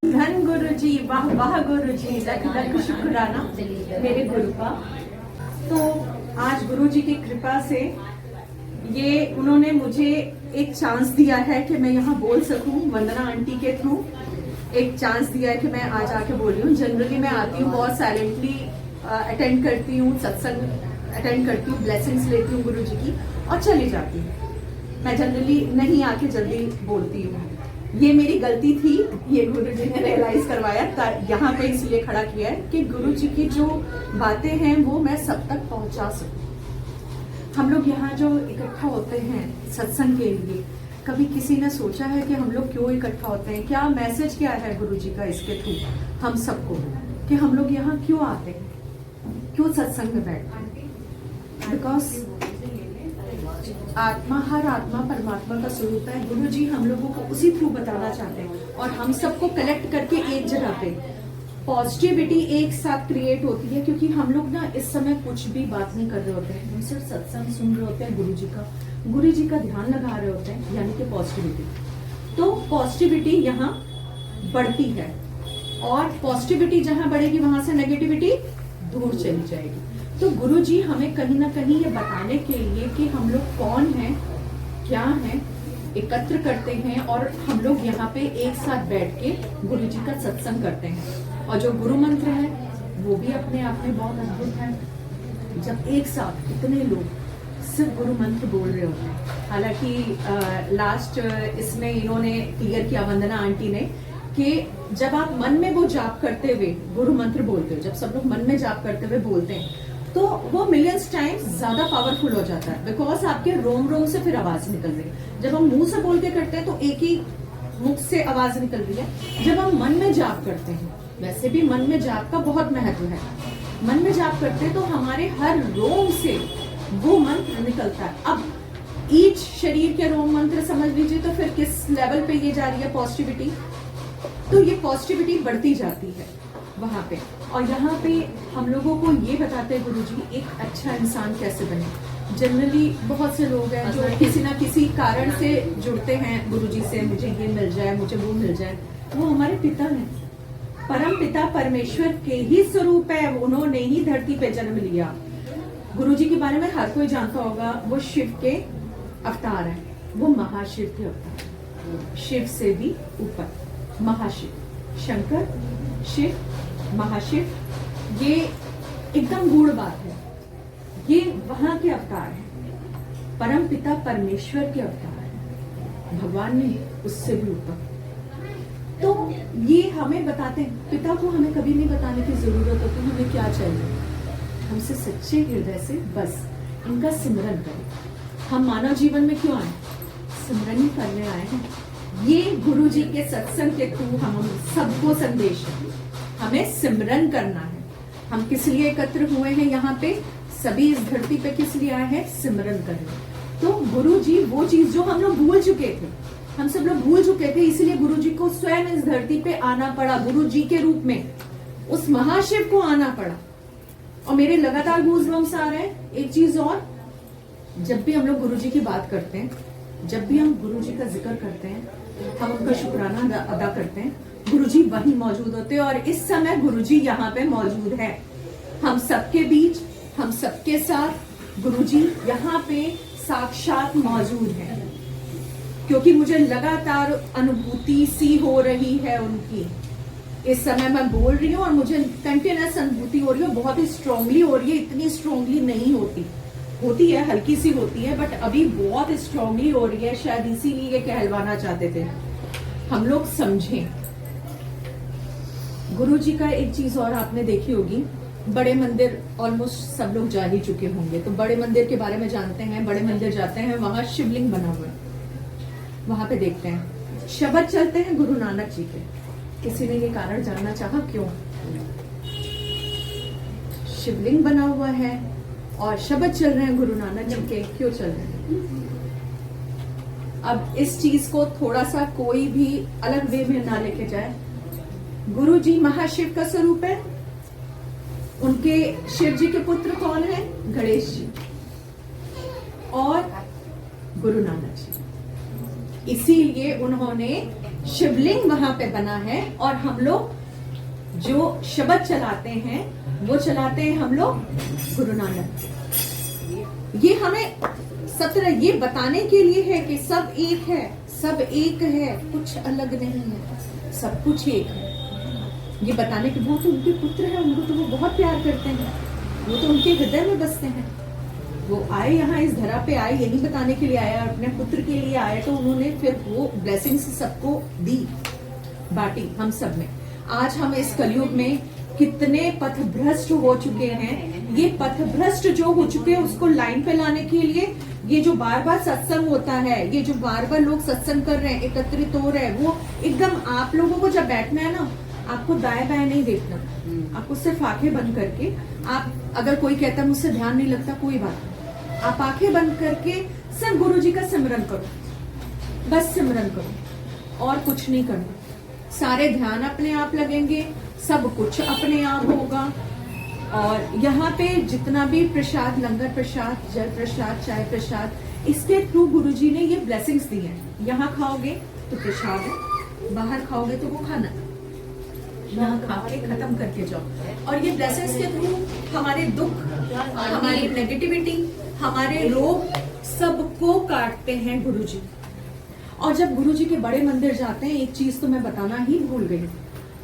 धन गुरु जी, वाह वाह गुरु जी, लख लख शुक्राना मेरे गुरु का। तो आज गुरु जी की कृपा से ये उन्होंने मुझे एक चांस दिया है कि मैं यहाँ बोल सकूं, वंदना आंटी के थ्रू एक चांस दिया है कि मैं आज आके बोल रही हूँ। जनरली मैं आती हूँ, बहुत साइलेंटली अटेंड करती हूँ, सत्संग अटेंड करती हूँ, ब्लेसिंग्स लेती हूँ गुरु जी की और चली जाती हूँ। मैं जनरली नहीं आके जल्दी बोलती हूँ। ये मेरी गलती थी, ये गुरु जी ने रियलाइज करवाया, यहाँ पे इसलिए खड़ा किया है कि गुरु जी की जो बातें हैं वो मैं सब तक पहुंचा सकूं। हम लोग यहाँ जो इकट्ठा होते हैं सत्संग के लिए, कभी किसी ने सोचा है कि हम लोग क्यों इकट्ठा होते हैं? क्या मैसेज क्या है गुरु जी का इसके थ्रू हम सबको, कि हम लोग यहाँ क्यों आते हैं, क्यों सत्संग में बैठते हैं? बिकॉज आत्मा, हर आत्मा परमात्मा का स्वरूप है। गुरु जी हम लोगों को उसी थ्रू बताना चाहते हैं और हम सबको कलेक्ट करके एक जगह पे पॉजिटिविटी एक साथ क्रिएट होती है। क्योंकि हम लोग ना इस समय कुछ भी बात नहीं कर रहे होते हैं, हम सिर्फ सत्संग सुन रहे होते हैं, गुरु जी का ध्यान लगा रहे होते हैं, यानी कि पॉजिटिविटी। तो पॉजिटिविटी यहाँ बढ़ती है और पॉजिटिविटी जहां बढ़ेगी वहां से नेगेटिविटी दूर चली जाएगी। तो गुरु जी हमें कहीं ना कहीं ये बताने के लिए कि हम लोग कौन हैं, क्या हैं, एकत्र करते हैं और हम लोग यहाँ पे एक साथ बैठ के गुरु जी का सत्संग करते हैं। और जो गुरु मंत्र है वो भी अपने आप में बहुत अद्भुत है। जब एक साथ इतने लोग सिर्फ गुरु मंत्र बोल रहे होते हैं, हालांकि लास्ट इसमें इन्होंने क्लियर किया, वंदना आंटी ने, कि जब आप मन में वो जाप करते हुए गुरु मंत्र बोलते हो, जब सब लोग मन में जाप करते हुए बोलते हैं तो वो मिलियंस टाइम्स ज्यादा पावरफुल हो जाता है। बिकॉज आपके रोम रोम से फिर आवाज निकल रही है। जब हम मुंह से बोल के करते हैं तो एक ही मुख से आवाज निकल रही है। जब हम मन में जाप करते हैं, वैसे भी मन में जाप का बहुत महत्व है, मन में जाप करते हैं तो हमारे हर रोम से वो मंत्र निकलता है। अब ईच शरीर के रोम मंत्र समझ लीजिए, तो फिर किस लेवल पे ये जा रही है पॉजिटिविटी। तो ये पॉजिटिविटी बढ़ती जाती है वहां पे। और यहाँ पे हम लोगों को ये बताते हैं गुरु जी एक अच्छा इंसान कैसे बने। जनरली बहुत से लोग हैं जो किसी ना किसी कारण से जुड़ते हैं गुरु जी से, मुझे ये मिल जाए, मुझे वो मिल जाए। वो हमारे पिता हैं, परम पिता परमेश्वर के ही स्वरूप है, उन्होंने ही धरती पे जन्म लिया। गुरु जी के बारे में हर कोई जानता होगा, वो शिव के अवतार है, वो महाशिव के अवतार, शिव से भी ऊपर महाशिव, शंकर, शिव, महाशिव, ये एकदम गूढ़ बात है। ये वहां के अवतार है, परम पिता परमेश्वर के अवतार है, भगवान नहीं, उससे भी ऊपर। तो ये हमें बताते हैं, पिता को हमें कभी नहीं बताने की जरूरत होती हमें क्या चाहिए। हमसे सच्चे हृदय से बस इनका सिमरन करें। हम मानव जीवन में क्यों आए? सिमरन ही करने आए हैं। ये गुरु जी के सत्संग के थ्रू हम सबको संदेश है, हमें सिमरन करना है। हम किस लिए एकत्र हुए हैं यहाँ पे, सभी इस धरती पे किस लिए आए हैं? सिमरन करने। तो गुरु जी वो चीज जो हम लोग भूल चुके थे, हम सब लोग भूल चुके थे, इसलिए गुरु जी को स्वयं इस धरती पे आना पड़ा, गुरु जी के रूप में उस महाशिव को आना पड़ा। और मेरे लगातार गूज़बम्स आ रहे हैं। एक चीज और, जब भी हम लोग गुरु जी की बात करते हैं, जब भी हम गुरु जी का जिक्र करते हैं, हम उनका शुक्राना अदा करते हैं, गुरु जी वहीं मौजूद होते हैं। और इस समय गुरु जी यहाँ पे मौजूद है, हम सबके बीच, हम सबके साथ गुरु जी यहाँ पे साक्षात मौजूद है। क्योंकि मुझे लगातार अनुभूति सी हो रही है उनकी। इस समय मैं बोल रही हूँ और मुझे कंटिन्यूअस अनुभूति हो रही है, बहुत ही स्ट्रांगली हो रही है। इतनी स्ट्रांगली नहीं होती है, हल्की सी होती है, बट अभी बहुत स्ट्रांगली हो रही है। शायद इसीलिए ये कहलवाना चाहते थे, हम लोग समझें। गुरु जी का एक चीज और आपने देखी होगी, बड़े मंदिर ऑलमोस्ट सब लोग जा ही चुके होंगे, तो बड़े मंदिर के बारे में जानते हैं। बड़े मंदिर जाते हैं, वहां शिवलिंग बना हुआ है, वहां पे देखते हैं, शब्द चलते हैं गुरु नानक जी के। किसी ने ये कारण जानना चाहा क्यों शिवलिंग बना हुआ है और शब्द चल रहे हैं गुरु नानक जी के, क्यों चल रहे हैं? अब इस चीज को थोड़ा सा कोई भी अलग वे में ना लेके जाए। गुरु जी महाशिव का स्वरूप है, उनके शिव जी के पुत्र कौन है? गणेश जी और गुरु नानक जी। इसीलिए उन्होंने शिवलिंग वहां पे बना है और हम लोग जो शब्द चलाते हैं वो चलाते हैं हम लोग गुरु नानक। ये हमें सत्र ये बताने के लिए है कि सब एक है, सब एक है, कुछ अलग नहीं है, सब कुछ एक है। ये बताने के वो तो उनके पुत्र हैं, उनको तो वो बहुत प्यार करते हैं, वो तो उनके हृदय में बसते हैं। वो आए यहाँ इस धरा पे आए यही बताने के लिए आया, अपने पुत्र के लिए आए, तो उन्होंने फिर वो ब्लेसिंग्स सबको दी, बांटी हम सब में। आज हम इस कलयुग में कितने पथभ्रष्ट हो चुके हैं। ये पथभ्रष्ट जो हो चुके हैं उसको लाइन पे लाने के लिए ये जो बार बार सत्संग होता है, ये जो बार बार लोग सत्संग कर रहे हैं, एकत्रित हो रहे हैं, वो एकदम आप लोगों को जब बैठना है ना, आपको दाएं बाएं नहीं देखना, आपको सिर्फ आंखें बंद करके, आप अगर कोई कहता है मुझसे ध्यान नहीं लगता, कोई बात नहीं, आप आंखें बंद करके सिर्फ गुरु जी का सिमरन करो, बस सिमरन करो और कुछ नहीं करना। सारे ध्यान अपने आप लगेंगे, सब कुछ अपने आप होगा। और यहाँ पे जितना भी प्रसाद, लंगर प्रसाद, जल प्रसाद, चाय प्रसाद, इसके थ्रू गुरुजी ने ये ब्लेसिंग्स दी हैं। यहाँ खाओगे तो प्रसाद है, बाहर खाओगे तो वो खाना, यहाँ खा के खत्म करके जाओ। और ये ब्लेसिंग्स के थ्रू हमारे दुख, हमारी नेगेटिविटी, हमारे रोग सबको काटते हैं गुरुजी। और जब गुरुजी के बड़े मंदिर जाते हैं, एक चीज तो मैं बताना ही भूल गई,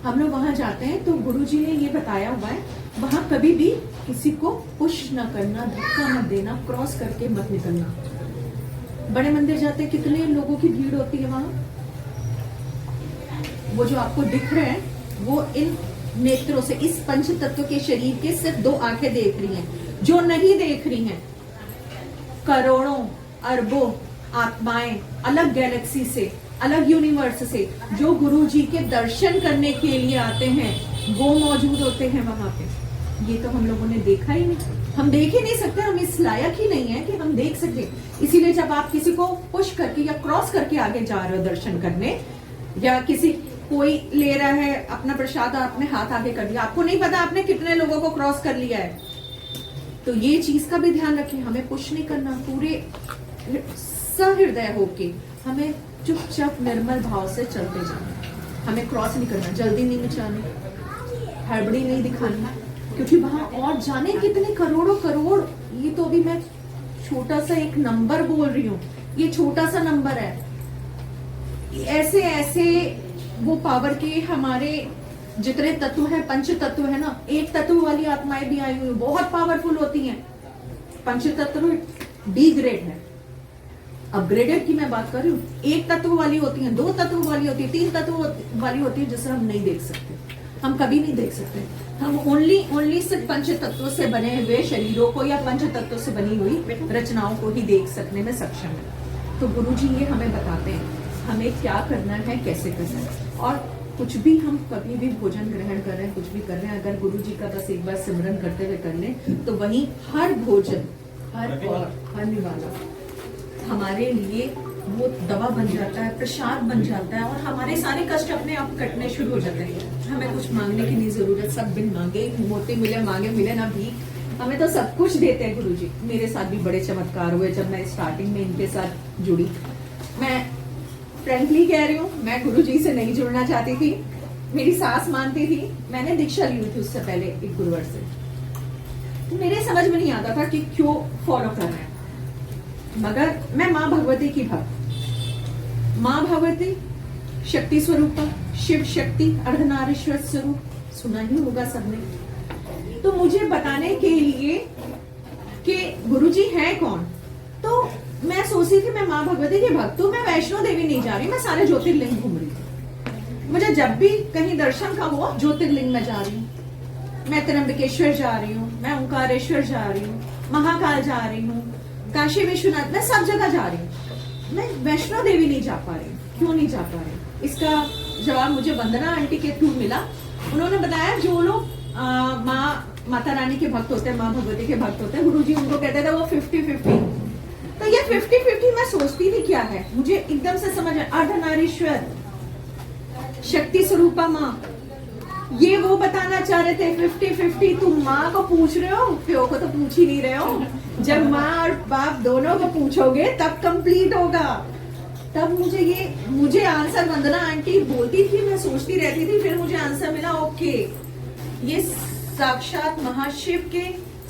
हम लोग वहां जाते हैं तो गुरुजी ने ये बताया हुआ है, वहां कभी भी किसी को पुश न करना, धक्का मत देना, क्रॉस करके मत निकलना। बड़े मंदिर जाते हैं, कितने लोगों की भीड़ होती है वहां, वो जो आपको दिख रहे हैं वो इन नेत्रों से, इस पंच तत्व के शरीर के सिर्फ 2 आंखें देख रही हैं। जो नहीं देख रही हैं, करोड़ों अरबों आत्माएं अलग गैलेक्सी से, अलग यूनिवर्स से, जो गुरुजी के दर्शन करने के लिए आते हैं, वो मौजूद होते हैं वहां पे। ये तो हम लोगों ने देखा ही नहीं, हम देख ही नहीं सकते, हम इस लायक ही नहीं है कि हम देख सके। इसीलिए जब आप किसी को पुश करके या क्रॉस करके आगे जा रहे हो दर्शन करने, या किसी कोई ले रहा है अपना प्रसाद और अपने हाथ आगे कर दिया, आपको नहीं पता आपने कितने लोगों को क्रॉस कर लिया है, तो ये चीज का भी ध्यान रखें। हमें पुश नहीं करना, पूरे सहृदय होके हमें चुपचाप निर्मल भाव से चलते जाना। हमें क्रॉस नहीं करना, जल्दी नहीं मचानी, हड़बड़ी नहीं दिखानी, क्योंकि वहां और जाने कितने करोड़ों करोड़, ये तो अभी मैं छोटा सा एक नंबर बोल रही हूँ, ये छोटा सा नंबर है। ऐसे ऐसे वो पावर के हमारे जितने तत्व है, पंच तत्व है ना, एक तत्व वाली आत्माएं भी आई हुई बहुत पावरफुल होती हैं। पंच तत्व डी ग्रेड है, अपग्रेडेड की मैं बात कर रही हूँ। एक तत्व वाली होती है, 2 तत्व वाली होती है, 3 तत्व वाली होती है, जिसे हम नहीं देख सकते, हम कभी नहीं देख सकते। हम ओनली सिर्फ पंच तत्वों से बने हुए शरीरों को या पंच तत्वों से बनी हुई रचनाओं को ही देख सकने में सक्षम है। तो गुरुजी ये हमें बताते हैं हमें क्या करना है, कैसे करना है। और कुछ भी हम कभी भी भोजन ग्रहण कर रहे हैं, कुछ भी कर रहे हैं, अगर गुरुजी का बस एक बार सिमरन करते हुए कर लें, तो वही हर भोजन, हर निवाला हमारे लिए वो दवा बन जाता है, प्रसाद बन जाता है, और हमारे सारे कष्ट अपने आप कटने शुरू हो जाते हैं। हमें कुछ मांगने की नहीं जरूरत, सब बिन मांगे, मोती मिले मांगे मिले ना भीख, हमें तो सब कुछ देते हैं गुरुजी। मेरे साथ भी बड़े चमत्कार हुए जब मैं स्टार्टिंग में इनके साथ जुड़ी। मैं फ्रेंकली कह रही हूँ, मैं गुरुजी से नहीं जुड़ना चाहती थी, मेरी सास मानती थी, मैंने दीक्षा ली हुई थी उससे पहले एक गुरुवर से, तो मेरे समझ में नहीं आता था कि क्यों फॉलो कर रहे हैं। मगर मैं माँ भगवती की भक्त, माँ भगवती शक्ति स्वरूपा, शिव शक्ति अर्धनारीश्वर स्वरूप, सुना ही होगा सबने। तो मुझे बताने के लिए कि गुरुजी है कौन, तो मैं सोचती थी मैं माँ भगवती की भक्त हूँ, मैं वैष्णो देवी नहीं जा रही, मैं सारे ज्योतिर्लिंग घूम रही थी। मुझे जब भी कहीं दर्शन का हुआ, ज्योतिर्लिंग में जा रही हूँ, मैं त्र्यंबकेश्वर जा रही हूँ, मैं ओंकारेश्वर जा रही हूँ, महाकाल जा रही हूँ, काशी विश्वनाथ, मैं सब जगह जा रही हूँ, मैं वैष्णो देवी नहीं जा पा रही। क्यों नहीं जा पा रही? इसका जवाब मुझे वंदना आंटी के थ्रू मिला। उन्होंने बताया जो लोग माता रानी के भक्त होते हैं, माँ भगवती के भक्त होते हैं, गुरुजी उनको कहते थे वो 50-50। तो ये 50-50 मैं सोचती थी क्या है, मुझे एकदम से समझ आया, अर्धनारीश्वर शक्ति स्वरूपा माँ, ये वो बताना चाह रहे थे 50-50। तुम माँ को पूछ रहे हो, प्यो को तो पूछ ही नहीं रहे हो। जब माँ और बाप दोनों को पूछोगे तब कंप्लीट होगा। तब मुझे आंसर वंदना आंटी बोलती थी, मैं सोचती रहती थी, फिर मुझे आंसर मिला, ओके ये साक्षात महाशिव के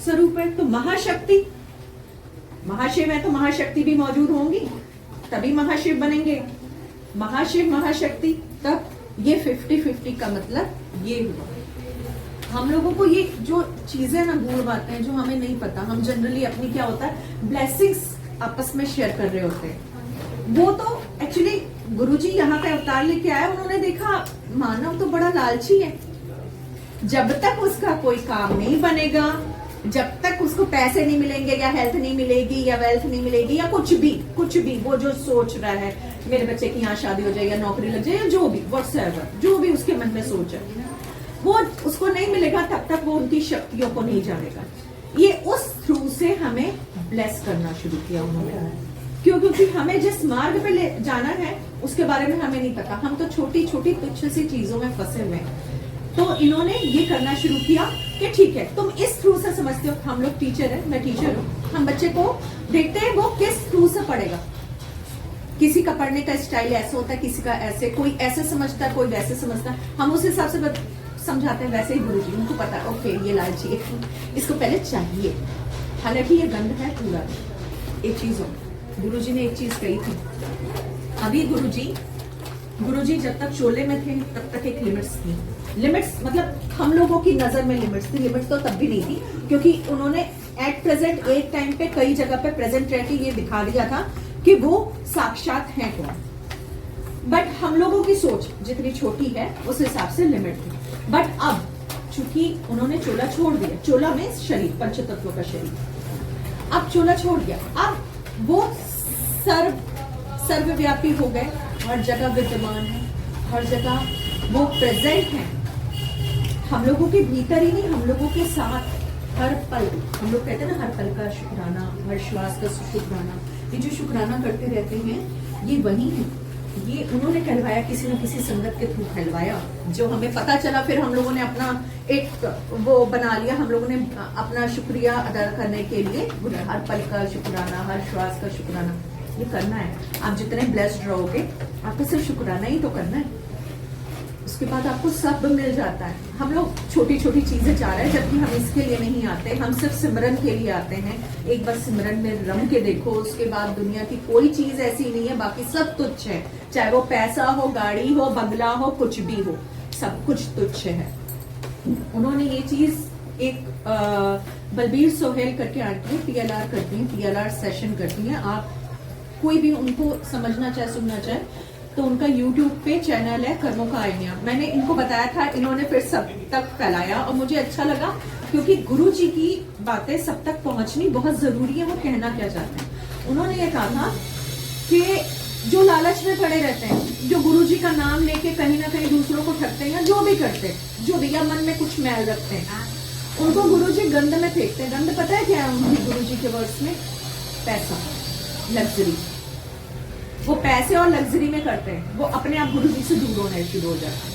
स्वरूप है। तो महाशक्ति, महाशिव है तो महाशक्ति भी मौजूद होंगी, तभी महाशिव बनेंगे। महाशिव महाशक्ति, तब ये 50-50 का मतलब ये हुआ। हम लोगों को ये जो चीजें ना गूढ़ बातें हैं जो हमें नहीं पता, हम जनरली अपनी क्या होता है ब्लेसिंग्स आपस में शेयर कर रहे होते हैं। वो तो एक्चुअली गुरुजी यहाँ पे अवतार लेके आए, उन्होंने देखा मानव तो बड़ा लालची है, जब तक उसका कोई काम नहीं बनेगा, जब तक उसको पैसे नहीं मिलेंगे या हेल्थ नहीं मिलेगी या वेल्थ नहीं मिलेगी या कुछ भी वो जो सोच रहा है मेरे बच्चे की यहाँ शादी हो जाए या नौकरी लग जाए या जो भी व्हाटसएवर जो भी उसके मन में सोच है, वो उसको नहीं मिलेगा, तब तक वो उनकी शक्तियों को नहीं जानेगा। ये उस थ्रू से हमें ब्लेस करना शुरू किया उन्होंने। क्योंकि हमें जिस मार्ग पे ले जाना है उसके बारे में हमें नहीं पता, हम तो छोटी छोटी तुच्छ सी चीजों में फंसे हुए हैं। तो इन्होंने ये करना शुरू किया कि ठीक है तुम इस थ्रू से समझते हो, हम लोग टीचर है, मैं टीचर हूँ, हम बच्चे को देखते हैं वो किस थ्रू से पढ़ेगा। किसी का पढ़ने का स्टाइल ऐसा होता है, किसी का ऐसे, कोई ऐसे समझता है कोई वैसे समझता है, हम उस हिसाब से समझाते हैं। वैसे ही गुरुजी उनको पता है ओके ये लालची है, इसको पहले चाहिए, हालांकि ये गंद है पूरा। एक चीज हो, गुरुजी ने एक चीज कही थी, अभी गुरुजी जब तक शोले में थे तब तक एक लिमिट्स थी। लिमिट्स मतलब हम लोगों की नजर में लिमिट्स थी, लिमिट्स तो तब भी नहीं थी, क्योंकि उन्होंने एट प्रेजेंट एक टाइम पे कई जगह पे प्रेजेंट रह के ये दिखा दिया था कि वो साक्षात है कौन। बट हम लोगों की सोच जितनी छोटी है उस हिसाब से लिमिट थी। बट अब चूंकि उन्होंने चोला छोड़ दिया, चोला में शरीर पंच तत्व का शरीर, अब चोला छोड़ दिया, अब वो सर्वव्यापी हो गए, हर जगह विद्यमान है, हर जगह वो प्रेजेंट है, हम लोगों के भीतर ही नहीं, हम लोगों के साथ हर पल। हम लोग कहते हैं ना हर पल का शुक्राना, हर श्वास का शुक्राना, ये जो शुक्राना करते रहते हैं ये वही है। ये उन्होंने कहलवाया, किसी न किसी संगत के थ्रू कहलवाया, जो हमें पता चला, फिर हम लोगों ने अपना एक वो बना लिया, हम लोगों ने अपना शुक्रिया अदा करने के लिए हर पल का शुक्राना, हर श्वास का शुक्राना ये करना है। आप जितने ब्लेस्ड रहोगे आपको सिर्फ शुक्राना ही तो करना है, उसके बाद आपको सब मिल जाता है। हम लोग छोटी छोटी चीजें चाह रहे हैं, जबकि हम इसके लिए नहीं आते, हम सिर्फ सिमरन के लिए आते हैं। एक बार सिमरन में रम के देखो, उसके बाद दुनिया की कोई चीज ऐसी नहीं है, बाकी सब तुच्छ है, चाहे वो पैसा हो, गाड़ी हो, बंगला हो, कुछ भी हो, सब कुछ तुच्छ है। उन्होंने ये चीज एक बलबीर सोहेल करके आंटी PLR करती हैं, PLR सेशन करती हैं, आप कोई भी उनको समझना चाहे सुनना चाहे तो उनका YouTube पे चैनल है कर्मों का आईना। मैंने इनको बताया था, इन्होंने फिर सब तक फैलाया और मुझे अच्छा लगा, क्योंकि गुरु जी की बातें सब तक पहुंचनी बहुत जरूरी है। वो कहना क्या चाहते हैं, उन्होंने ये कहा था कि जो लालच में पड़े रहते हैं, जो गुरु जी का नाम लेके कहीं ना कहीं दूसरों को ठगते हैं या जो भी करते हैं, जो भी या मन में कुछ मैल रखते हैं, उनको गुरु जी गंद में फेंकते हैं। गंद पता है क्या है उनकी गुरु जी के वर्ड्स में? पैसा, लग्जरी। वो पैसे और लग्जरी में करते हैं, वो अपने आप गुरु जी से दूर होने शुरू हो जाता है।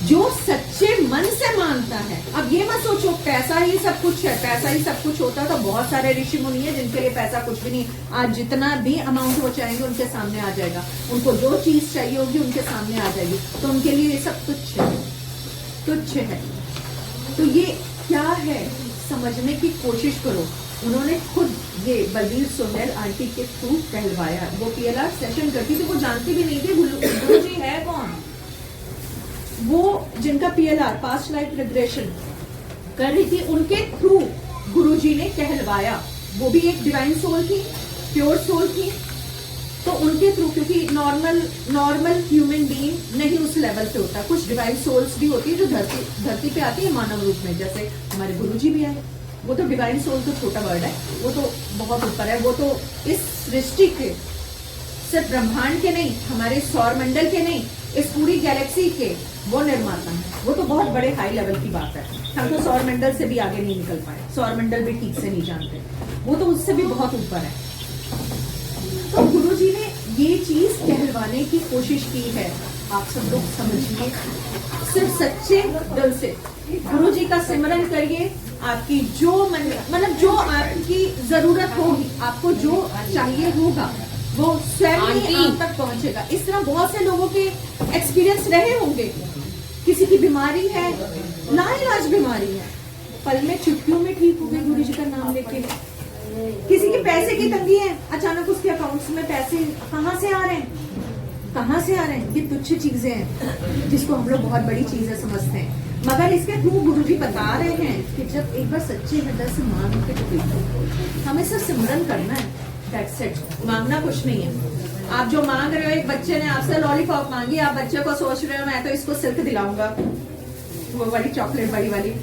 जो सच्चे मन से मानता है, अब ये मत सोचो पैसा ही सब कुछ है, पैसा ही सब कुछ होता है, तो बहुत सारे ऋषि मुनि है जिनके लिए पैसा कुछ भी नहीं। आज जितना भी अमाउंट वो चाहेंगे उनके सामने आ जाएगा, उनको जो चीज चाहिए होगी उनके सामने आ जाएगी, तो उनके लिए ये सब तुच्छ है, तुच्छ है। तो ये क्या है समझने की कोशिश करो। उन्होंने खुद ये बलबीर सोहेल आंटी के थ्रू कहलवाया। वो PLR सेशन करती थी, वो जानती भी नहीं थी गुरु जी है कौन। वो जिनका PLR पास्ट लाइफ रिग्रेशन कर रही थी, उनके थ्रू गुरुजी ने कहलवाया। वो भी एक डिवाइन सोल थी, प्योर सोल थी, तो उनके थ्रू, क्योंकि नॉर्मल ह्यूमन बीइंग नहीं उस लेवल पे होता, कुछ डिवाइन सोल्स भी होती है जो धरती पे आती है मानव रूप में, जैसे हमारे गुरुजी भी आए। वो तो डिवाइन सोल तो छोटा वर्ड है, वो तो बहुत ऊपर है, वो तो इस सृष्टि के, सिर्फ ब्रह्मांड के नहीं, हमारे सौर मंडल के नहीं, इस पूरी गैलेक्सी के वो निर्माता है। वो तो बहुत बड़े हाई लेवल की बात है, हम तो सौर मंडल से भी आगे नहीं निकल पाए, सौर मंडल भी ठीक से नहीं जानते, वो तो उससे भी बहुत ऊपर है। तो गुरुजी ने ये चीज कहलवाने की कोशिश की है, आप सब लोग समझिए। सिर्फ सच्चे दिल से गुरुजी का सिमरन करिए, आपकी जो मन, मतलब जो आपकी जरूरत होगी, आपको जो चाहिए होगा, वो स्वयं ही आप तक पहुंचेगा। इस तरह बहुत से लोगों के एक्सपीरियंस रहे होंगे। किसी की बीमारी है, लाइलाज बीमारी है, पल में चुटकियों में ठीक हो गई गुरु जी का नाम लेके। किसी के पैसे की तंगी है, अचानक उसके अकाउंट्स में पैसे कहाँ से आ रहे हैं, कहाँ से आ रहे हैं? ये तुच्छ चीजें हैं जिसको हम लोग बहुत बड़ी चीजें समझते हैं, मगर इसके थ्रू गुरु जी बता रहे हैं कि जब एक बार सच्चे हृदय से मांग के तो देखो, हमें सिर्फ सिमरन करना है, दैट्स इट, मांगना कुछ नहीं है। आप जो मांग रहे हो, एक बच्चे ने आपसे लॉलीपॉप मांगी, आप बच्चे को सोच रहे हो मैं तो इसको सिल्क दिलाऊंगा, वो बड़ी चॉकलेट बड़ी वाली,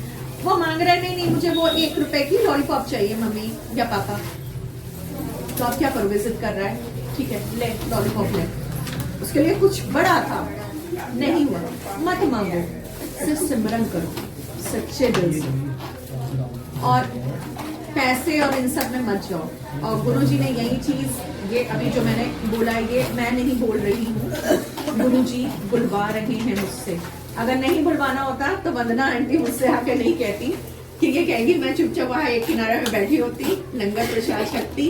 वो मांग रहे नहीं मुझे वो 1 रुपए की लॉलीपॉप चाहिए मम्मी या पापा, तो आप क्या करोगे? जिद कर रहा है, ठीक है ले लॉलीपॉप ले, उसके लिए कुछ बड़ा था, नहीं हुआ, मत मांगो, सिर्फ सिमरन करो सच्चे दिल से, और पैसे और इन सब में मत जाओ। और गुरु जी ने यही चीज, ये अभी जो मैंने बोला, ये मैं नहीं बोल रही हूँ, गुरु जी बुलवा रहे हैं मुझसे। अगर नहीं बुलवाना होता तो वंदना आंटी मुझसे आके नहीं कहती कि ये कहेगी मैं चुपचाप वहां एक किनारे में बैठी होती, लंगर प्रसाद शक्ति,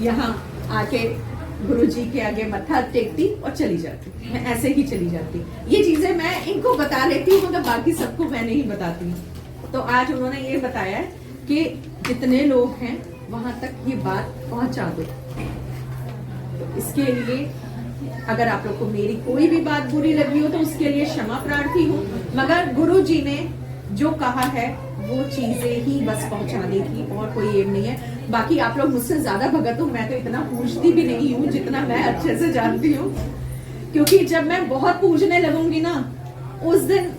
यहाँ आके गुरु जी के आगे मत्था टेकती और चली जाती, मैं ऐसे ही चली जाती। ये चीजें मैं इनको बता लेती हूँ, मगर बाकी सबको मैं नहीं बताती। तो आज उन्होंने ये बताया कि जितने लोग हैं वहां तक ये बात पहुंचा दो। तो इसके लिए अगर आप लोग को मेरी कोई भी बात बुरी लगी हो तो उसके लिए क्षमा प्रार्थी हूँ, मगर गुरु जी ने जो कहा है वो चीजें ही बस पहुंचाने की, और कोई एम नहीं है। बाकी आप लोग मुझसे ज्यादा भगत हो, मैं तो इतना पूछती भी नहीं हूँ जितना मैं अच्छे से जानती हूँ, क्योंकि जब मैं बहुत पूछने लगूंगी ना, उस दिन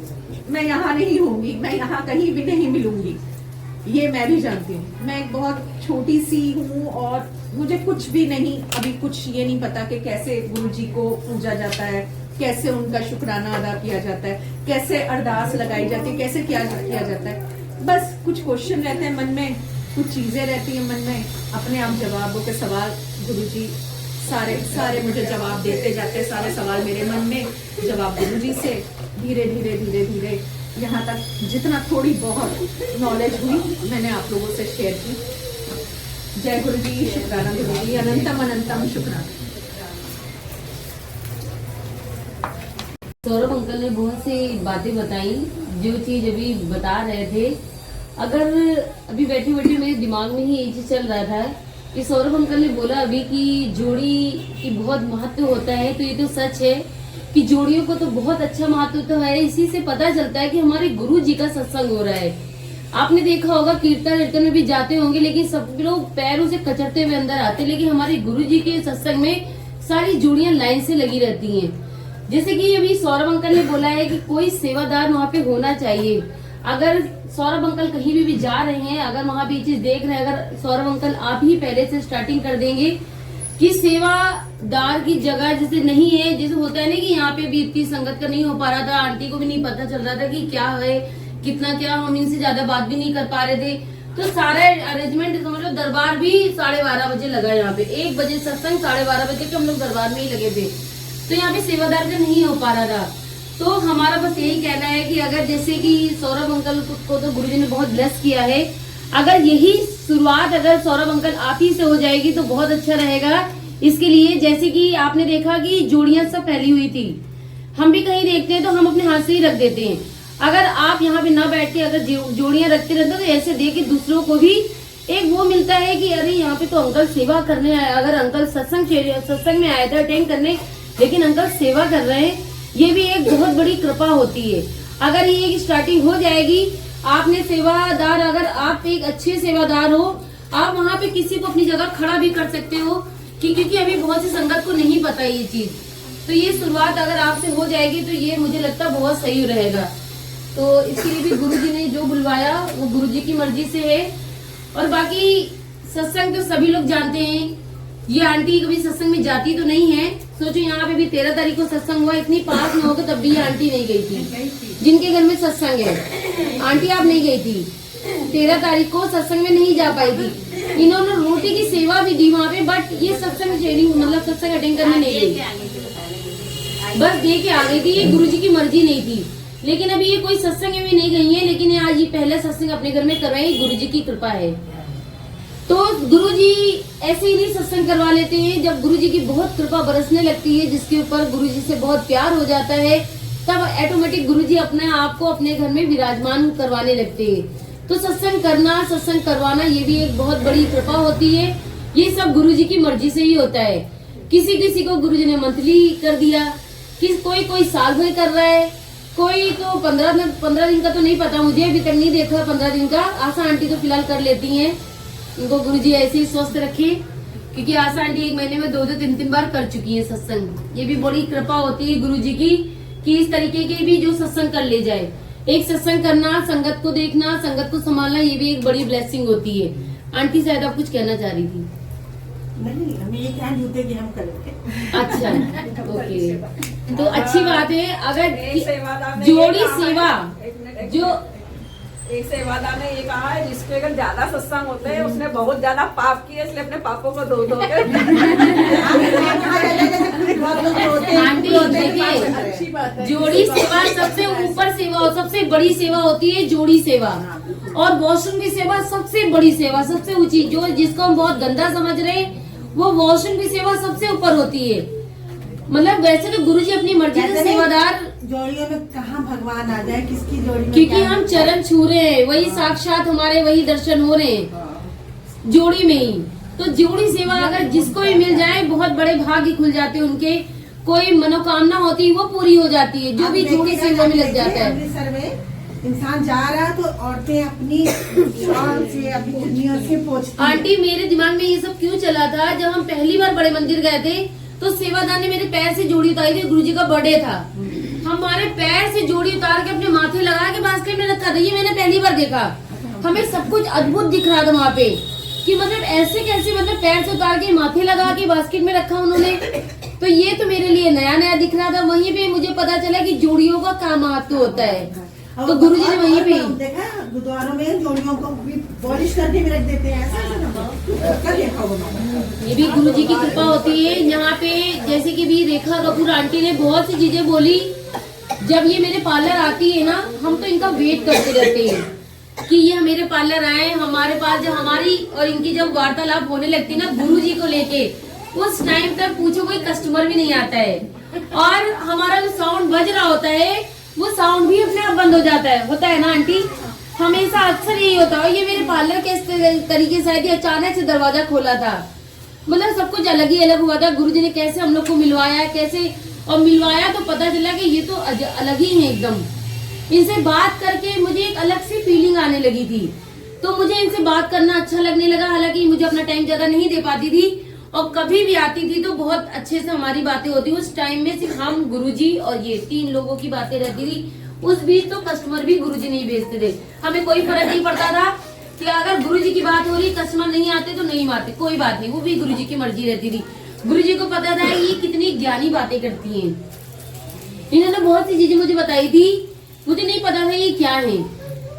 मैं यहाँ नहीं होंगी, मैं यहाँ कहीं भी नहीं मिलूंगी, ये मैं भी जानती हूँ। मैं एक बहुत छोटी सी हूँ और मुझे कुछ भी नहीं, अभी कुछ ये नहीं पता कि कैसे गुरु जी को पूजा जाता है, कैसे उनका शुक्राना अदा किया जाता है, कैसे अरदास लगाई जाती है, कैसे किया जाता है। बस कुछ क्वेश्चन रहते हैं मन में, कुछ चीजें रहती हैं मन में, अपने आप जवाबों के सवाल गुरु जी सारे मुझे जवाब देते जाते हैं, सारे सवाल मेरे मन में, जवाब गुरु जी से धीरे धीरे धीरे धीरे यहाँ तक जितना थोड़ी बहुत नॉलेज हुई मैंने आप लोगों से शेयर की। जय गुरु जी, शुक्राना गुरु जी, अनंतम अनंतम शुक्राना। सौरभ अंकल ने बहुत सी बातें बताई, जो चीज अभी बता रहे थे, अगर अभी बैठी बैठी मेरे दिमाग में ही ये चीज चल रहा था कि सौरभ अंकल ने बोला अभी कि जोड़ी की बहुत महत्व होता है, तो ये तो सच है कि जोड़ियों को तो बहुत अच्छा महत्व तो है। इसी से पता चलता है कि हमारे गुरु जी का सत्संग हो रहा है। आपने देखा होगा कीर्तन में भी जाते होंगे, लेकिन सब लोग पैरों से कचरते हुए अंदर आते, लेकिन हमारे गुरु जी के सत्संग में सारी जोड़ियां लाइन से लगी रहती हैं। जैसे कि अभी सौरभ अंकल ने बोला है कि कोई सेवादार वहाँ पे होना चाहिए। अगर सौरभ अंकल कहीं भी जा रहे हैं, अगर वहाँ भी ये चीज देख रहे हैं, अगर सौरभ अंकल आप ही पहले से स्टार्टिंग कर देंगे कि सेवादार की जगह जैसे नहीं है, जैसे होता है ना कि यहाँ पे भी इतनी संगत का नहीं हो पा रहा था, आंटी को भी नहीं पता चल रहा था कि क्या है कितना क्या, हम इनसे ज्यादा बात भी नहीं कर पा रहे थे, तो सारा अरेंजमेंट समझ लो, दरबार भी 12:30 बजे लगा यहाँ पे, 1 बजे सत्संग, 12:30 बजे के हम लोग दरबार में ही लगे थे, तो यहाँ पे सेवादार का नहीं हो पा रहा था। तो हमारा बस यही कहना है कि अगर जैसे कि सौरभ अंकल को तो गुरुजी ने बहुत ब्लेस किया है, अगर यही शुरुआत अगर सौरभ अंकल आप ही से हो जाएगी तो बहुत अच्छा रहेगा। इसके लिए जैसे कि आपने देखा कि जोड़ियां सब फैली हुई थी, हम भी कहीं देखते हैं तो हम अपने हाथ से ही रख देते हैं। अगर आप यहाँ पे ना बैठ के अगर जोड़ियां रखते रहते तो ऐसे देख के दूसरों को भी एक वो मिलता है कि अरे यहाँ पे तो अंकल सेवा करने आए, अगर अंकल सत्संग में आए थे अटेंड करने, लेकिन अंकल सेवा कर रहे हैं, ये भी एक बहुत बड़ी कृपा होती है। अगर ये स्टार्टिंग हो जाएगी, आपने सेवादार, अगर आप एक अच्छे सेवादार हो, आप वहाँ पे किसी को अपनी जगह खड़ा भी कर सकते हो, क्योंकि अभी बहुत सी संगत को नहीं पता ये चीज, तो ये शुरुआत अगर आपसे हो जाएगी तो ये मुझे लगता है बहुत सही रहेगा। तो इसके लिए भी गुरुजी ने जो बुलवाया वो गुरुजी की मर्जी से है। और बाकी सत्संग तो सभी लोग जानते हैं, ये आंटी कभी सत्संग में जाती तो नहीं है। सोचो यहाँ पे भी 13 तारीख को सत्संग हुआ, इतनी पास में होगा तब भी ये आंटी नहीं गई थी, जिनके घर में सत्संग है। आंटी आप नहीं गई थी, 13 तारीख को सत्संग में नहीं जा पाई थी। इन्होंने रोटी की सेवा भी दी वहाँ पे, बट ये सत्संग ट्रेनिंग मतलब सत्संग अटेंड करने नहीं गई, बस दे के आ गई थी। ये गुरुजी की मर्जी नहीं थी, लेकिन अभी ये कोई सत्संग में नहीं गई है, लेकिन आज ये पहले सत्संग अपने घर में करवाई, गुरुजी की कृपा है। तो गुरुजी ऐसे ही नहीं सत्संग करवा लेते हैं। जब गुरुजी की बहुत कृपा बरसने लगती है, जिसके ऊपर गुरुजी से बहुत प्यार हो जाता है, तब ऑटोमेटिक गुरुजी अपने आप को अपने घर में विराजमान करवाने लगते हैं। तो सत्संग करना, सत्संग करवाना, ये भी एक बहुत बड़ी कृपा होती है। ये सब गुरुजी की मर्जी से ही होता है। किसी किसी को गुरुजी ने मंथली कर दिया, कोई साल भर कर रहा है, कोई तो 15 दिन का तो नहीं पता मुझे, अभी तक नहीं देखा 15 दिन का। आशा आंटी तो फिलहाल कर लेती हैं, उनको गुरुजी ऐसे ही स्वस्थ रखे, क्योंकि आशा आंटी 1 महीने में 2 3 बार कर चुकी है सत्संग। ये भी बड़ी कृपा होती है गुरुजी की कि इस तरीके के भी जो सत्संग कर ले जाए। एक सत्संग करना, संगत को देखना, संगत को संभालना, ये भी एक बड़ी ब्लेसिंग होती है। आंटी शायद आप कुछ कहना चाह रही थी। नहीं, हम ये क्या जूते की हम करेंगे। अच्छा, ओके, तो अच्छी बात है। अगर सेवादार जोड़ी सेवा जो एक सेवादार ने ये कहा है, जिसके अगर ज्यादा सत्संग होते हैं उसने बहुत ज्यादा पाप किए, इसलिए अपने पापों को धो धो के आंटी देखिए, जोड़ी सेवा सबसे ऊपर सेवा, सबसे बड़ी सेवा होती है जोड़ी सेवा। और वॉशरूम की सेवा सबसे बड़ी सेवा, सबसे ऊंची, जो जिसको हम बहुत गंदा समझ रहे हैं, वो वॉशरूम की सेवा सबसे ऊपर होती है। मतलब वैसे तो गुरुजी अपनी मर्जी से सेवादार, जोड़ियों में कहाँ भगवान आ जाए, किसकी जोड़ी में, क्योंकि हम चरण छू रहे हैं, वही साक्षात हमारे वही दर्शन हो रहे हैं जोड़ी में ही। तो जोड़ी सेवा अगर जिसको भी मिल जाए, बहुत बड़े भाग्य खुल जाते हैं उनके। कोई मनोकामना होती है वो पूरी हो जाती है, जो भी जोड़ी सेवा में लग जाता है। अमृतसर में इंसान जा रहा तो औरतें अपनी शॉल से, अपनी चुन्नियों से पोंछती हैं। आंटी मेरे दिमाग में ये सब क्यों चला था, जब हम पहली बार बड़े मंदिर गए थे तो सेवादार ने मेरे पैर से जोड़ी उतारी थी, गुरुजी का बर्थडे था। हमारे पैर से जोड़ी उतार के अपने माथे लगा के बास्केट में रखा था। ये मैंने पहली बार देखा। हमें सब कुछ अद्भुत दिख रहा था वहाँ पे, कि मतलब ऐसे कैसे, मतलब पैर से उतार के माथे लगा के बास्केट में रखा उन्होंने। तो ये तो मेरे लिए नया नया दिख रहा था। वहीं पे मुझे पता चला कि जोड़ियों का क्या महत्व होता है। तो गुरुजी ने वहीं पे देखा, गुरुद्वारों में जोड़ियों को भी पॉलिश करके भी रख देते हैं, ऐसा देखा होगा। ये भी गुरुजी की कृपा होती है। यहाँ पे जैसे कि भी रेखा कपूर आंटी ने बहुत सी चीजें बोली। जब ये मेरे पार्लर आती है ना, हम तो इनका वेट करते रहते हैं कि ये मेरे पार्लर आए, हमारे पास जब हमारी और इनकी जब वार्तालाप होने लगती है ना गुरुजी को लेके, उस टाइम तक पूछो कोई कस्टमर भी नहीं आता है। और हमारा जो साउंड बज रहा होता है, वो साउंड भी अपने आप बंद हो जाता है। होता है ना आंटी, हमेशा अक्सर यही होता है। ये मेरे पार्लर के तरीके से आई थी, अचानक से दरवाजा खोला था। मतलब सब कुछ अलग ही अलग हुआ था। गुरुजी ने कैसे हम लोग को मिलवाया, कैसे और मिलवाया, तो पता चला कि ये तो अलग ही है एकदम। इनसे बात करके मुझे एक अलग सी फीलिंग आने लगी थी, तो मुझे इनसे बात करना अच्छा लगने लगा। हालांकि मुझे अपना टाइम ज्यादा नहीं दे पाती थी, और कभी भी आती थी तो बहुत अच्छे से हमारी बातें होती। उस टाइम में सिर्फ हम, गुरुजी और ये 3 लोगों की बातें रहती थी। उस बीच तो कस्टमर भी गुरुजी नहीं भेजते थे। हमें कोई फर्क नहीं पड़ता था कि अगर गुरुजी की बात हो रही, कस्टमर नहीं आते तो नहीं आते, कोई बात नहीं, वो भी गुरुजी की मर्जी रहती थी। गुरुजी को पता था ये कितनी ज्ञानी बातें करती हैं। इन्होंने बहुत सी चीजें मुझे बताई थी, मुझे नहीं पता था ये क्या है।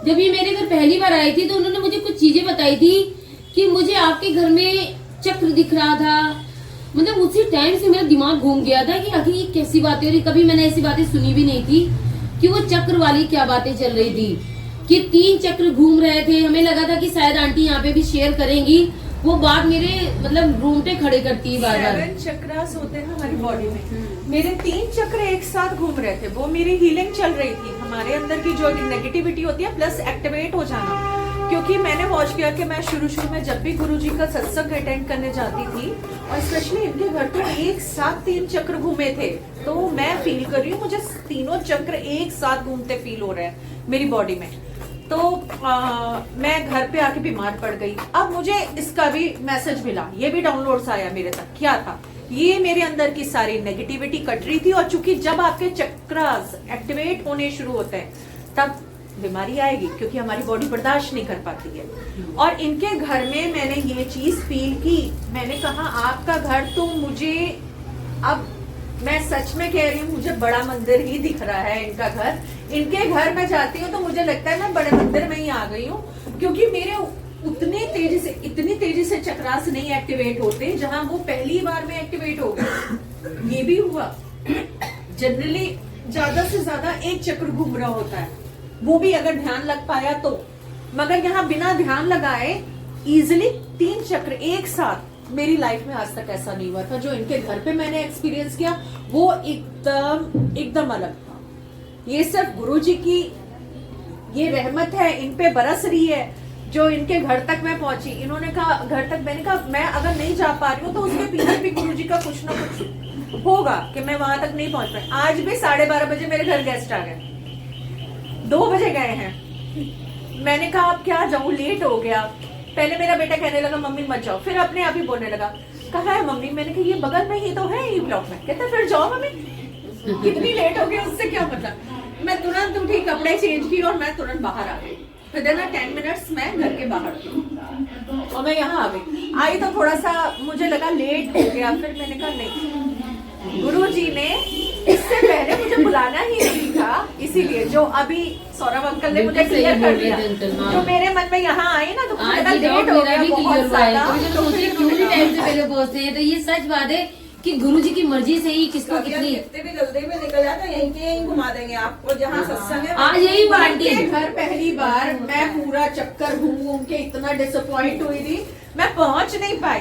जब ये मेरे घर पहली बार आई थी तो उन्होंने मुझे कुछ चीजें बताई थी कि मुझे आपके घर में चक्र दिख रहा था। मतलब उसी टाइम से मेरा दिमाग घूम गया था कि आखिर ये कैसी बातें हो रही। कभी मैंने ऐसी बातें सुनी भी नहीं थी कि वो चक्र वाली क्या बातें चल रही थी, कि 3 चक्र घूम रहे थे। हमें लगा था कि शायद आंटी यहाँ पे भी शेयर करेंगी। वो बात मेरे मतलब रोंगटे खड़े करती है बार बार। 7 चक्रास होते हैं हमारी बॉडी में। मेरे 3 चक्र एक साथ घूम रहे थे, वो मेरी हीलिंग चल रही थी। हमारे अंदर की जो नेगेटिविटी होती है प्लस एक्टिवेट हो जाना। क्योंकि मैंने वॉच किया कि मैं शुरू में जब भी गुरुजी का सत्संग अटेंड करने जाती थी, और स्पेशली इनके घर तो एक साथ 3 चक्र घूमे थे, तो मैं फील कर रही हूँ मुझे तीनों चक्र एक साथ घूमते फील हो रहे हैं मेरी बॉडी में। तो मैं घर पे आके बीमार पड़ गई। अब मुझे इसका भी मैसेज मिला, ये भी डाउनलोड्स आया मेरे तक। क्या था ये? मेरे अंदर की सारी नेगेटिविटी कट रही थी। और चूंकि जब आपके चक्रास एक्टिवेट होने शुरू होते हैं तब बीमारी आएगी, क्योंकि हमारी बॉडी बर्दाश्त नहीं कर पाती है। और इनके घर में मैंने ये चीज फील की। मैंने कहा आपका घर तो मुझे, अब मैं सच में कह रही हूँ, मुझे बड़ा मंदिर ही दिख रहा है इनका घर। इनके घर में जाती हूँ तो मुझे लगता है मैं बड़े मंदिर में ही आ गई हूँ, क्योंकि मेरे इतनी तेजी से चक्रास नहीं एक्टिवेट होते जहां वो पहली बार में एक्टिवेट हो गए। ये भी हुआ। जनरली ज्यादा से ज्यादा एक चक्र घूम रहा होता है, वो भी अगर ध्यान लग पाया तो। मगर यहाँ बिना ध्यान लगाए इजिली 3 चक्र एक साथ मेरी लाइफ में आज तक ऐसा नहीं हुआ था। जो इनके घर पे मैंने एक्सपीरियंस किया वो एकदम अलग था। ये सिर्फ गुरुजी की ये रहमत है, इन पे बरस रही है जो इनके घर तक मैं पहुंची। इन्होंने कहा घर तक, मैंने कहा मैं अगर नहीं जा पा रही हूँ तो उसके पीछे भी गुरुजी का कुछ ना कुछ होगा कि मैं वहां तक नहीं पहुंच पाई। आज भी 12:30 बजे मेरे घर गेस्ट आ गए, 2 बजे गए हैं। मैंने कहा अब क्या जाऊं, लेट हो गया। पहले मेरा बेटा कहने लगा मम्मी मत जाओ, फिर अपने आप ही बोलने लगा, कहा है मम्मी? मैंने कहा ये बगल में ही तो है ई ब्लॉक में। कहता फिर जाओ मम्मी, कितनी लेट हो गई उससे क्या मतलब। मैं तुरंत उठी, कपड़े चेंज किए और मैं तुरंत बाहर आ गई। विद इन 10 मिनट्स मैं घर के बाहर थी और मैं यहाँ आ गई। आई तो थोड़ा सा मुझे लगा लेट हो गया, फिर मैंने कहा नहीं, गुरुजी ने इससे पहले मुझे बुलाना ही नहीं था, इसीलिए जो अभी सौरभ अंकल ने मुझे क्लियर कर दिया। जो मेरे मन में यहाँ आई ना तो मुझे लगा लेट हो गया बहुत ज्यादा। तो सोचिए क्यों भी टाइम से पहले पहुंचते हैं, तो ये सच बात है कि गुरुजी की मर्जी से ही किसको कितनी। कितने भी जल्दी में निकल जाते यहीं के यहीं घुमा देंगे आपको, जहाँ सत्संग है। आज यही आंटी के घर पहली बार मैं पूरा चक्कर घूम के इतना डिसअपॉइंट हुई थी, मैं पहुंच नहीं पाई।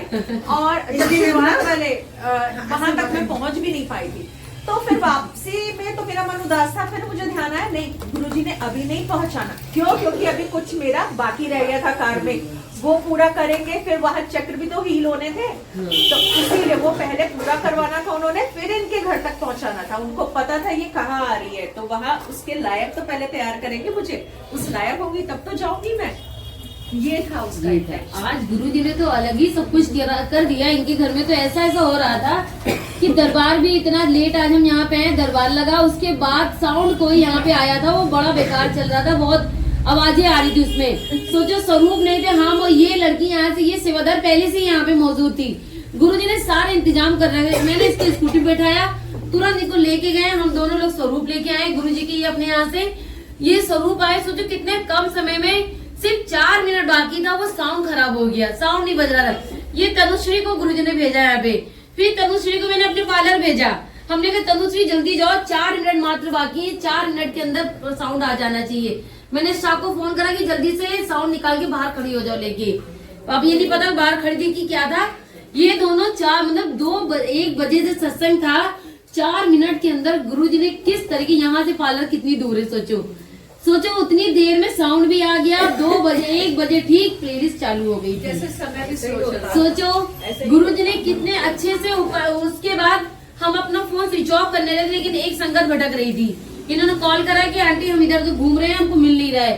और मैंने वहां तक मैं पहुंच भी नहीं पाई थी। तो फिर वापसी में तो मेरा मन उदास था। फिर मुझे ध्यान आया नहीं, गुरुजी ने अभी नहीं पहुंचाना। क्यों? क्योंकि अभी कुछ मेरा बाकी रह गया था कार में, वो पूरा करेंगे। फिर वहां चक्र भी तो हील होने थे, तो इसीलिए वो पहले पूरा करवाना था उन्होंने, फिर इनके घर तक पहुंचाना था। उनको पता था ये कहाँ आ रही है, तो वहां उसके लायक तो पहले तैयार करेंगे मुझे। उस लायक होगी तब तो जाऊंगी मैं। ये था उसका इंटेंशन। आज गुरुजी ने तो अलग ही सब कुछ कर दिया। इनके घर में तो ऐसा हो रहा था कि दरबार भी इतना लेट, आज हम यहाँ पे हैं, दरबार लगा, उसके बाद साउंड कोई यहाँ पे आया था, वो बड़ा बेकार चल रहा था, बहुत आवाजें आ रही थी उसमें। सोचो स्वरूप नहीं थे हम और ये लड़की यहाँ से, ये सेवादार पहले से यहाँ पे मौजूद थी। गुरुजी ने सारे इंतजाम कर रहे थे। मैंने इसको स्कूटी बैठाया, तुरंत इसको लेके गए, हम दोनों लोग स्वरूप लेके आए गुरुजी की अपने यहाँ से। ये स्वरूप आए, सोचो कितने कम समय में, सिर्फ 4 मिनट बाकी था, वो साउंड खराब हो गया, साउंड नहीं बज रहा था। ये तनुश्री को गुरुजी ने भेजा यहाँ पे, फिर तनुश्री को मैंने अपने पार्लर भेजा। हमने कहा तनुश्री जल्दी जाओ, 4 मिनट मात्र बाकी है, 4 मिनट के अंदर साउंड आ जाना चाहिए। मैंने शाह को फोन करा कि जल्दी से साउंड निकाल के बाहर खड़ी हो जाओ लेके। अब ये नहीं पता बाहर खड़ी थी कि क्या था। ये दोनों 1 बजे से सत्संग था, 4 मिनट के अंदर गुरुजी ने किस तरीके, यहाँ से पार्लर कितनी दूर है सोचो उतनी देर में साउंड भी आ गया। 2 बजे 1 बजे ठीक प्लेलिस्ट चालू हो गई थी। जैसे समय भी स्लो चल रहा। सोचो गुरुजी ने कितने अच्छे से उसके बाद हम अपना फोन स्विच ऑफ करने लगे, लेकिन एक संगत भटक रही थी। इन्होंने कॉल करा कि आंटी हम इधर तो घूम रहे हैं, हमको मिल नहीं रहा है।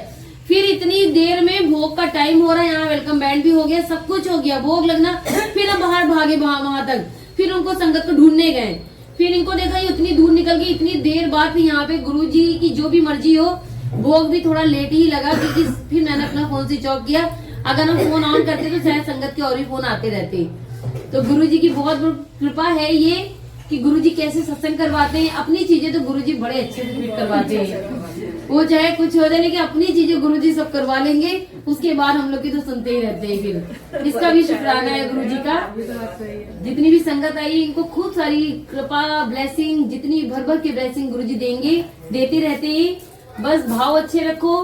फिर इतनी देर में भोग का टाइम हो रहा है, यहाँ वेलकम बैंड भी हो गया, सब कुछ हो गया, भोग लगना। फिर हम बाहर भागे वहां तक, फिर उनको संगत को ढूंढने गए। फिर इनको देखा ये उतनी दूर निकल गई, इतनी देर बाद फिर यहाँ पे गुरुजी की जो भी मर्जी हो, भोग भी थोड़ा लेट ही लगा, क्योंकि फिर मैंने अपना फोन स्विच ऑफ किया। अगर हम फोन ऑन करते तो शायद संगत के और भी फोन आते रहते। तो गुरुजी की बहुत कृपा है ये कि गुरुजी कैसे सत्संग करवाते हैं। अपनी चीजें तो गुरुजी बड़े अच्छे से फिट करवाते हैं, वो चाहे कुछ हो जाए, लेकिन अपनी चीजें गुरुजी सब करवा लेंगे। उसके बाद हम लोग की तो सुनते ही रहते हैं। फिर इसका भी शुक्राना है गुरुजी का। जितनी भी संगत आई इनको खूब सारी कृपा ब्लेसिंग, जितनी भर भर के ब्लेसिंग गुरुजी देंगे, देते रहते हैं। बस भाव अच्छे रखो,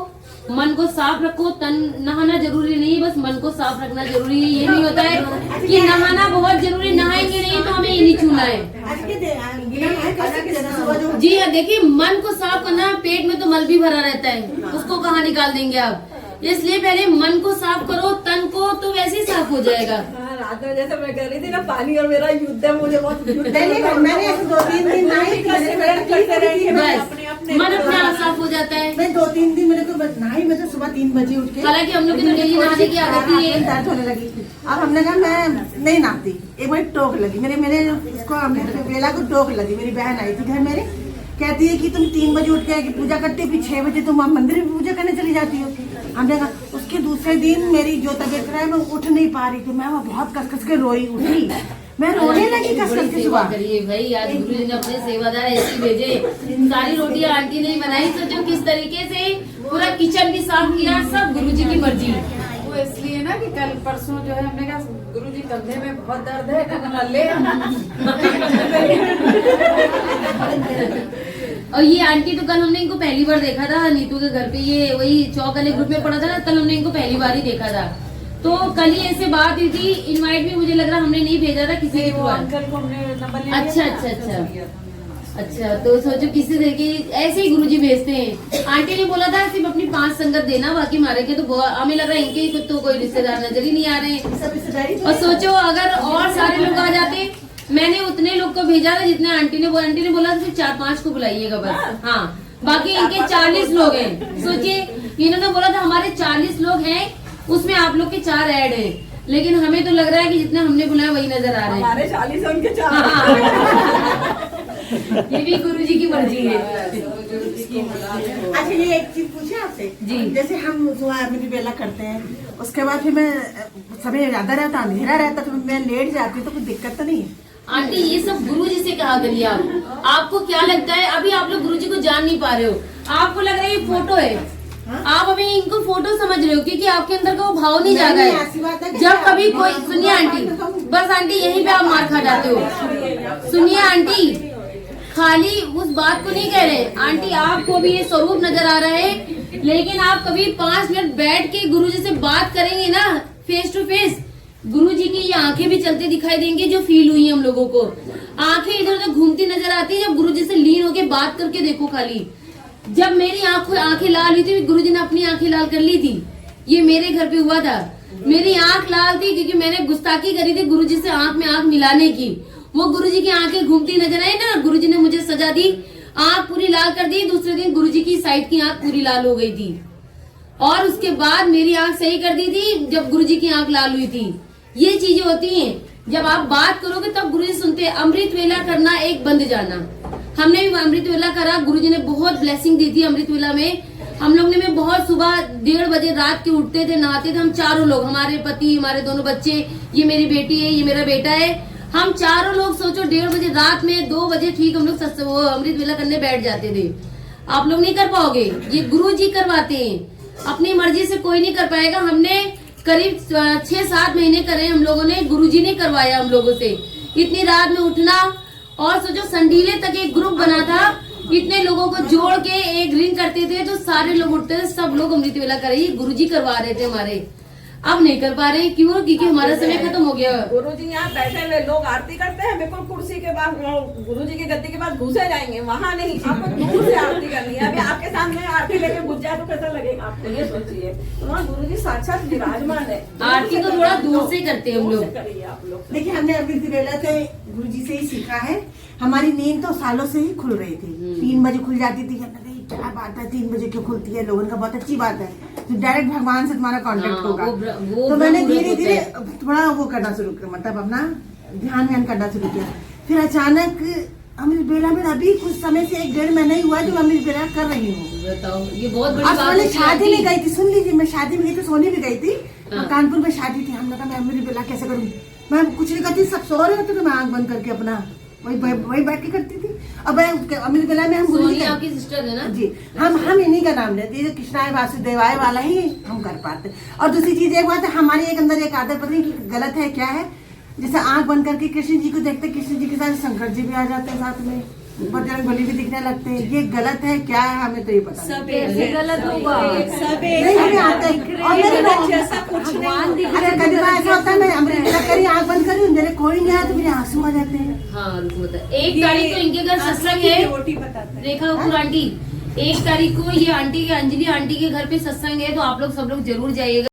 मन को साफ रखो। तन नहाना जरूरी नहीं, बस मन को साफ रखना जरूरी है। ये नहीं होता है कि नहाना बहुत जरूरी, नहाएंगे नहीं तो हमें ये नहीं छूना है। जी हाँ, देखिए मन को साफ करना, पेट में तो मल भी भरा रहता है, उसको कहाँ निकाल देंगे आप। इसलिए पहले मन को साफ करो, तन को तो वैसे ही साफ हो जाएगा। रात में जैसे मैं कह रही थी ना, पानी और मेरा युद्ध है, मुझे बहुत मैंने 2-3 दिन मन अपने आप साफ हो जाता है। मैं 2-3 दिन मेरे को नहाई, मैं तो सुबह 3 बजे उठ के, हालांकि हम लोग की तो डेली नहाने की आदत ही है। दर्द होने लगी। अब हमने कहा मैं नहीं नहाती। एक बार टोक लगी मेरे इसको, हमने बेला को टोक लगी। मेरी बहन आई थी घर मेरे, कहती है कि तुम 3 बजे उठ के पूजा करती, फिर 6 बजे तुम मंदिर में पूजा करने चली जाती हो। हमने कहा, उसके दूसरे दिन मेरी जो तबीयत खराब है, मैं उठ नहीं पा रही थी। मैं बहुत कस के रोई, उठी, मैं रोने लगी कस के। सुबह करिए भाई, आज गुरुजी ने अपने सेवादार ऐसे भेजे। सारी रोटियां आंटी ने बनाई, सोचो किस तरीके से पूरा किचन भी साफ किया, सब गुरुजी की मर्जी। वो इसलिए ना कि कल परसों जो है हमने कहा गुरुजी कंधे में बहुत दर्द है, ले और ये आंटी तो कल हमने इनको पहली बार देखा था नीतू के घर पे। ये वही चौक वाले ग्रुप में पढ़ा था ना, कल हमने इनको पहली बार ही देखा था। तो कल ही ऐसे बात हुई थी, इनवाइट भी मुझे लग रहा हमने नहीं भेजा था, किसी के वो थ्रू आया। अंकल को हमने नंबर ले अच्छा, लिया था, अच्छा, अच्छा। दिया था। अच्छा, तो सोचो किसी तरीके ऐसे ही गुरुजी भेजते हैं। आंटी ने बोला था सिर्फ अपनी 5 संगत देना, बाकी हमारे के तो हमें लग रहा है इनके तो कोई रिश्तेदार नजर ही नहीं आ रहे हैं। सब रिश्तेदारी तो और सोचो अगर और सारे लोग आ जाते, मैंने उतने लोग को भेजा था जितने आंटी ने बोला सिर्फ 4-5 को बुलाइएगा बस। हाँ, बाकी इनके 40 लोग हैं। सोचिए, इन्होंने बोला था हमारे 40 लोग हैं, उसमें आप लोग के 4 ऐड हैं, लेकिन हमें तो लग रहा है कि जितने हमने बुलाया वही नजर आ रहे हैं। हमारे 40 है, उनके 4। हाँ। ये भी गुरुजी की मर्जी है। अच्छा, ये एक चीज पूछे आपसे जी। जैसे हम मेरी बेला करते हैं, उसके बाद फिर मैं समय ज्यादा रहता, अंधेरा रहता, तो मैं लेट जाती हूँ, तो कुछ दिक्कत तो नहीं है? आंटी ये सब गुरुजी से कहा करिए आप। आपको क्या लगता है, अभी आप लोग गुरुजी को जान नहीं पा रहे हो, आपको लग रहा है ये फोटो है, आप अभी इनको फोटो समझ रहे हो, क्योंकि आपके अंदर का वो भाव नहीं जागा ऐसी बात है है। कि जब कभी आप- कोई, सुनिए आंटी, बस आंटी यहीं पे आप मार खा जाते हो। सुनिए आंटी, खाली उस बात को नहीं कह रहे आंटी, आपको भी ये स्वरूप नजर आ रहा है, लेकिन आप कभी 5 मिनट बैठ के गुरुजी से बात करेंगे ना, फेस टू फेस, गुरुजी की ये आंखें भी चलते दिखाई देंगी, जो फील हुई है हम लोगों को। आंखें इधर उधर घूमती नजर आती है जब गुरुजी से लीन होके बात करके देखो। खाली जब मेरी आंखें लाल हुई थी, गुरुजी ने अपनी आंखें लाल कर ली थी। ये मेरे घर पे हुआ था, मेरी आंख लाल थी क्योंकि मैंने गुस्ताखी करी थी गुरुजी से आंख में आंख मिलाने की। वो गुरुजी की आंखें घूमती नजर आई ना, गुरुजी ने मुझे सजा दी, आंख पूरी लाल कर दी। दूसरे दिन गुरुजी की साइड की आंख पूरी लाल हो गई थी, और उसके बाद मेरी आंख सही कर दी थी जब गुरुजी की आंख लाल हुई थी। ये चीजें होती हैं, जब आप बात करोगे तब गुरुजी सुनते हैं। अमृत वेला करना एक बंद जाना, हमने भी अमृत वेला करा, गुरुजी ने बहुत ब्लेसिंग दी थी अमृत वेला में। हम लोग ने में बहुत सुबह 1:30 बजे रात के उठते थे, नहाते थे, हम चारों लोग, हमारे पति, हमारे दोनों बच्चे, ये मेरी बेटी है, ये मेरा बेटा है, हम चारों लोग सोचो 1:30 बजे रात में 2 बजे ठीक हम लोग अमृत वेला करने बैठ जाते थे। आप लोग नहीं कर पाओगे, ये गुरुजी करवाते हैं, अपनी मर्जी से कोई नहीं कर पाएगा। हमने करीब 6-7 महीने करे हम लोगों ने, गुरुजी ने करवाया हम लोगों से। इतनी रात में उठना, और सोचो संडीले तक एक ग्रुप बना था, इतने लोगों को जोड़ के एक रिंग करते थे, तो सारे लोग उठते थे, सब लोग अमृत वेला कर रही, गुरुजी करवा रहे थे हमारे। अब नहीं कर पा रहे, क्यों? क्योंकि हमारा समय खत्म हो गया। गुरुजी यहाँ बैठे हुए लोग आरती करते हैं, बिल्कुल कुर्सी के पास, गुरुजी की गद्दी के पास घुसे जाएंगे, वहाँ नहीं, आपको दूर से आरती करनी है। अभी आपके सामने आरती लेके घुस जाए तो कैसा लगेगा आपको, ये सोचिए। तो वहाँ गुरुजी साक्षात विराजमान है। आरती को थोड़ा दूर से करते हैं हम दूर से लोग। करिए आप लोग। देखिए, हमने अमृत वेला से गुरुजी से ही सीखा है। हमारी नींद तो सालों से ही खुल रही थी, 3 बजे खुल जाती थी। क्या बात है, 3 बजे क्यों खुलती है? लोगों का बहुत अच्छी बात है, तो डायरेक्ट भगवान से तुम्हारा कांटेक्ट हाँ, होगा। वो तो मैंने ब्रह्म धीरे धीरे होता थोड़ा वो करना शुरू किया, मतलब अपना ध्यान करना शुरू किया। फिर अचानक अमृत बेला में अभी कुछ समय से 1-1.5 महीना ही हुआ जो अमृत बेला कर रही हूँ। बताओ, ये बहुत बड़ी आज बात मैंने है। शादी में गई थी, सुन लीजिए, मैं शादी में गई थी, सोने भी गई थी, हाँ। कानपुर में शादी थी। हमने कहा मैं अमृत बेला कैसे करूँ, मैं कुछ नहीं करती, सब सो रहे होते तो मैं आंख बंद करके अपना वही बैठ के करती थी। अब अमृत बेला में हम गुरुजी सोनी आपकी सिस्टर है ना जी, हम इन्हीं का नाम लेते हैं, कृष्णाय वासुदेवाय वाला ही हम कर पाते। और दूसरी चीज एक बात है, हमारे एक अंदर एक आदत, पता नहीं कि गलत है क्या है, जैसे आंख बंद करके कृष्ण जी को देखते, कृष्ण जी के साथ शंकर जी भी आ जाते हैं साथ में, बजरंग बली भी दिखने लगते हैं। ये गलत है क्या है, हमें तो ये पता नहीं। सब कैसे गलत होगा? सब नहीं, हमें आता है। और मेरे गलत जैसा कुछ नहीं। अरे कभी बार ऐसा होता है, मैं अमृत वेला करी, आंख बंद करी, मेरे कोई नहीं आया तो मेरे आंसू आ जाते हैं। हाँ, रुको बता। 1 तारीख को इनके घर सत्संग है, रोटी बताते हैं। रेखा कपूर आंटी, 1 तारीख को ये आंटी के, अंजलि आंटी के घर पे सत्संग है, तो आप लोग सब लोग जरूर जाइएगा।